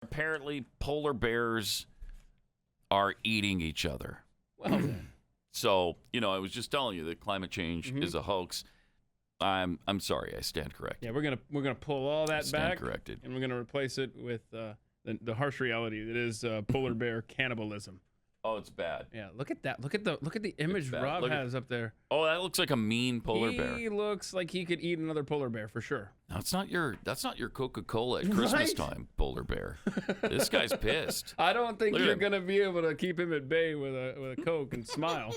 Apparently, polar bears are eating each other. Well, then. So, I was just telling you that climate change is a hoax. I'm sorry, I stand corrected. Yeah, we're gonna pull all that Stand back, corrected. and we're gonna replace it with the harsh reality that is polar bear cannibalism. Oh, it's bad. Yeah, look at that. Look at the image bad. Rob Look at- has up there. Oh, that looks like a mean polar bear. He looks like he could eat another polar bear for sure. No, that's not your Coca-Cola at Christmas Right? time, polar bear. This guy's pissed. I don't think Look at you're him. gonna be able to keep him at bay with a Coke and smile.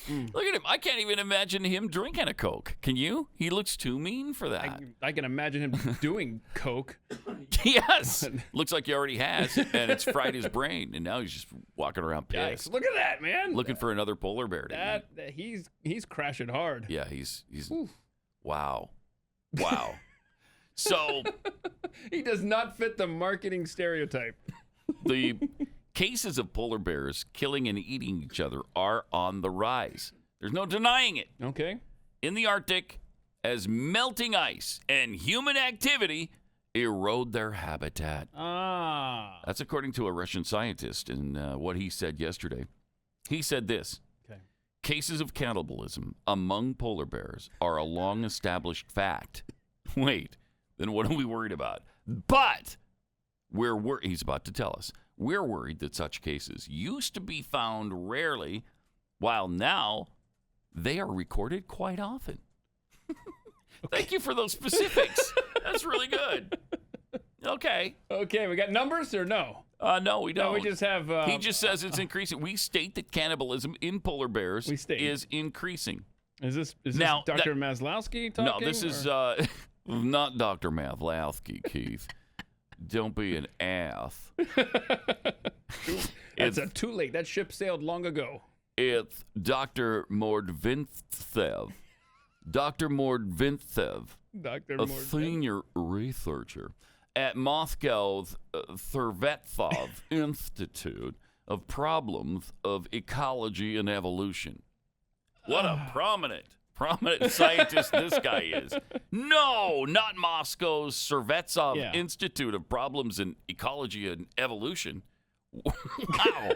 Look at him. I can't even imagine him drinking a Coke. Can you? He looks too mean for that. I can imagine him doing Coke. Yes. Looks like he already has, and it's fried his brain, and now he's just walking around pissed. Yikes. Look at that, man. Looking for another polar bear to eat. that he's crashing hard. Yeah, he's Oof. wow. Wow. So He does not fit the marketing stereotype. the cases of polar bears killing and eating each other are on the rise. There's no denying it. Okay. In the Arctic, as melting ice and human activity erode their habitat. That's according to a Russian scientist and what he said yesterday. He said this. Okay. Cases of cannibalism among polar bears are a long-established fact. Wait, then what are we worried about? But he's about to tell us. We're worried that such cases used to be found rarely, while now they are recorded quite often. Thank you for those specifics. That's really good. Okay. Okay, we got numbers or no? No, we don't. No, we just have... he just says it's increasing. We state that cannibalism in polar bears is increasing. Is this Now, Dr. Maslowski talking? No, this is not Dr. Maslowski, Keith. Don't be an ass. It's too late. That ship sailed long ago. It's Dr. Mordvintsev. Dr. Mordvintsev, Dr. a senior researcher at Moscow's Thurvetsov Institute of Problems of Ecology and Evolution. What a prominent scientist this guy is. No, not Moscow's Thurvetsov Institute of Problems in Ecology and Evolution. Wow.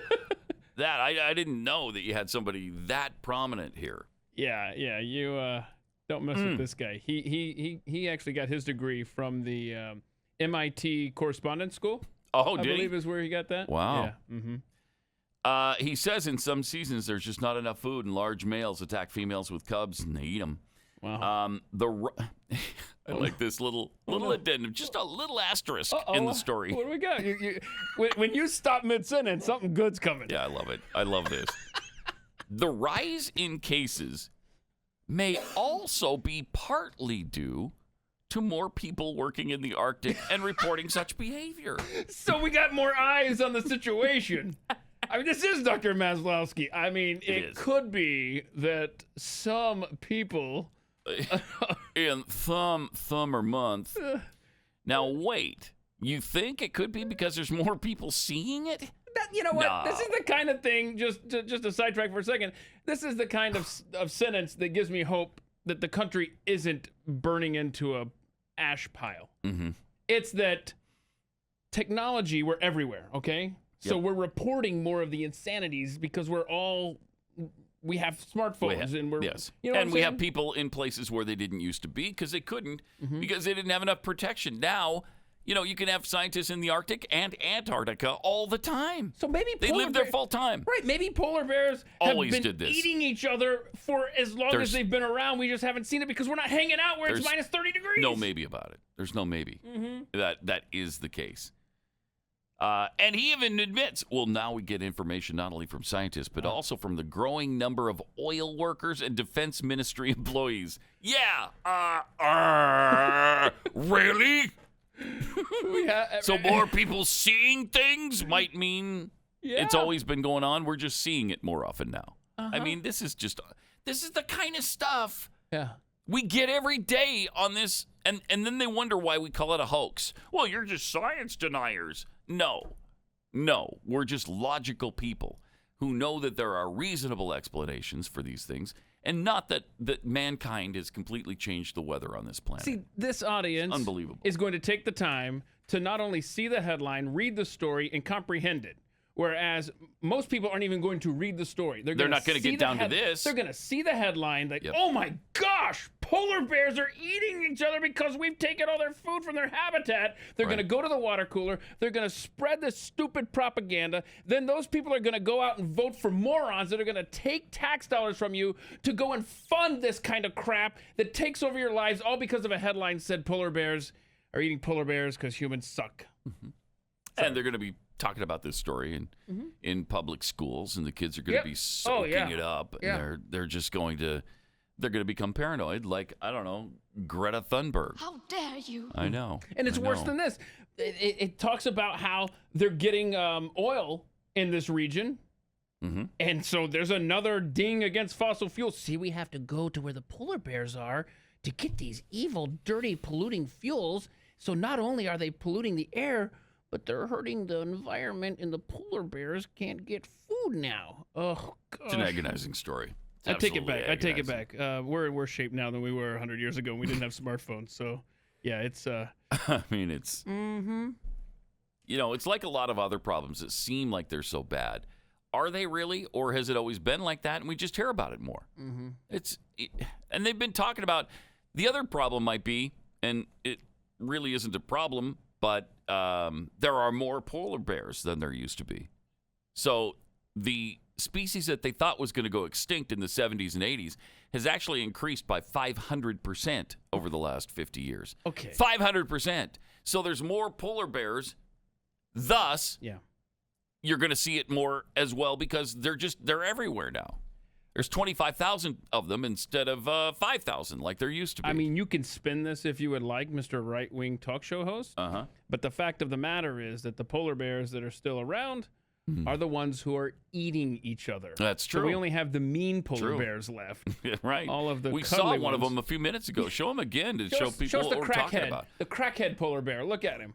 I didn't know that you had somebody that prominent here. Yeah, you don't mess with this guy. He actually got his degree from the MIT Correspondence School. Oh, I believe is where he got that. Wow. Yeah. Mm-hmm. He says in some seasons there's just not enough food, and large males attack females with cubs, and they eat them. Wow. I like this little addendum, just a little asterisk in the story. What do we got? When you stop mid-sentence, something good's coming. Yeah, I love it. I love this. The rise in cases may also be partly due to more people working in the Arctic and reporting such behavior. So we got more eyes on the situation. I mean, this is Dr. Maslowski. I mean, it could be that some people in summer months. Now, wait. You think it could be because there's more people seeing it? You know what? No. This is the kind of thing, just to sidetrack for a second, this is the kind of sentence that gives me hope that the country isn't burning into a ash pile. Mm-hmm. It's that technology, we're everywhere, okay? So we're reporting more of the insanities because we have smartphones and we're you know, and we have people in places where they didn't used to be because they couldn't because they didn't have enough protection. Now, you can have scientists in the Arctic and Antarctica all the time. So maybe they live there full time. Right? Maybe polar bears always have did been this. eating each other for as long as they've been around. We just haven't seen it because we're not hanging out where it's minus 30 degrees. No maybe about it. There's no maybe. That is the case. And he even admits, well, now we get information not only from scientists, but also from the growing number of oil workers and defense ministry employees. Yeah. Really? So more people seeing things might mean it's always been going on. We're just seeing it more often now. I mean, this is the kind of stuff we get every day on this. And then they wonder why we call it a hoax. Well, you're just science deniers. No, we're just logical people who know that there are reasonable explanations for these things, and not that mankind has completely changed the weather on this planet. See, this audience unbelievable. is going to take the time to not only see the headline, read the story, and comprehend it. Whereas most people aren't even going to read the story. They're not going to get down to this. They're going to see the headline like, oh my gosh, polar bears are eating each other because we've taken all their food from their habitat. They're going to go to the water cooler. They're going to spread this stupid propaganda. Then those people are going to go out and vote for morons that are going to take tax dollars from you to go and fund this kind of crap that takes over your lives, all because of a headline said polar bears are eating polar bears because humans suck. Mm-hmm. And they're going to be talking about this story in public schools, and the kids are going to be soaking it up, and they're just going to become paranoid, like, I don't know, Greta Thunberg. How dare you? I know. And it's worse than this. It talks about how they're getting oil in this region. Mm-hmm. And so there's another ding against fossil fuels. See, we have to go to where the polar bears are to get these evil, dirty, polluting fuels. So not only are they polluting the air, but they're hurting the environment, and the polar bears can't get food now. Oh, gosh. It's an agonizing story. I take it back. We're in worse shape now than we were 100 years ago, and we didn't have smartphones. So, yeah, it's... I mean, it's... Mm-hmm. You know, it's like a lot of other problems that seem like they're so bad. Are they really, or has it always been like that, and we just hear about it more? Mm-hmm. And they've been talking about... The other problem might be, and it really isn't a problem, but there are more polar bears than there used to be. So the species that they thought was going to go extinct in the 70s and 80s has actually increased by 500% over the last 50 years. Okay. 500%. So there's more polar bears. Thus, you're going to see it more as well because they're everywhere now. There's 25,000 of them instead of 5,000 like there used to be. I mean, you can spin this if you would like, Mr. Right-Wing talk show host. Uh-huh. But the fact of the matter is that the polar bears that are still around are the ones who are eating each other. That's true. So we only have the mean polar bears left. Right. All of the We saw one of them a few minutes ago. Show them again to show people what we're talking about. The crackhead polar bear. Look at him.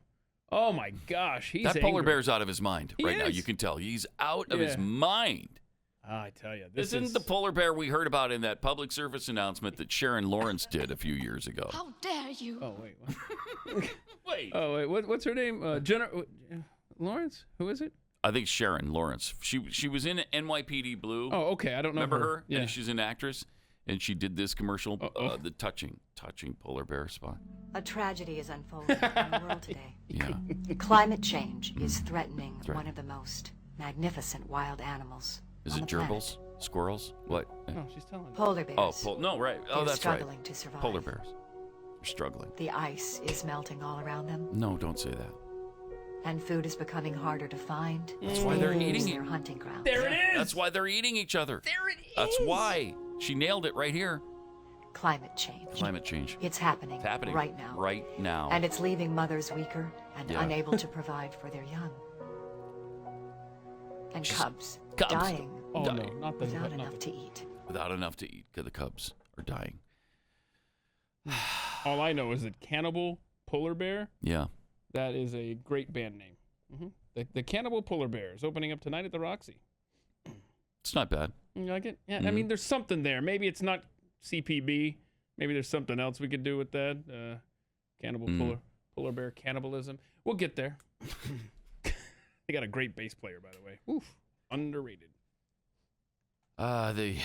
Oh, my gosh. He's That polar bear's out of his mind right now. You can tell. He's out of his mind. I tell you, this isn't the polar bear we heard about in that public service announcement that Sharon Lawrence did a few years ago. How dare you? Oh, wait. Wait. Oh, wait. What's her name? Lawrence? Who is it? I think Sharon Lawrence. She was in NYPD Blue. Oh, okay. I don't know. Remember her? Yeah. And she's an actress, and she did this commercial, the touching polar bear spot. A tragedy is unfolding in the world today. Yeah. Climate change is threatening one of the most magnificent wild animals. Is it gerbils? Squirrels? What? No, she's telling me. Polar bears. No, right. Oh, that's right. Struggling to survive. Polar bears. They're struggling. The ice is melting all around them. No, don't say that. And food is becoming harder to find. That's why they're eating their hunting grounds. There it is. That's why they're eating each other. There it is. That's why. She nailed it right here. Climate change. Climate change. It's happening. It's happening right now. Right now. And it's leaving mothers weaker and unable to provide for their young. And cubs dying. Oh, dying. No, not the without enough to eat. Without enough to eat, because the cubs are dying. All I know is that Cannibal Polar Bear. Yeah. That is a great band name. Mm-hmm. The Cannibal Polar Bear is opening up tonight at the Roxy. It's not bad. You like it? Yeah. Mm-hmm. I mean, there's something there. Maybe it's not CPB. Maybe there's something else we could do with that. Cannibal Polar Bear cannibalism. We'll get there. They got a great bass player, by the way. Oof. Underrated. The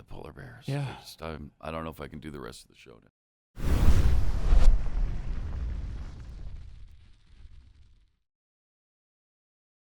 polar bears. Yeah. I don't know if I can do the rest of the show now.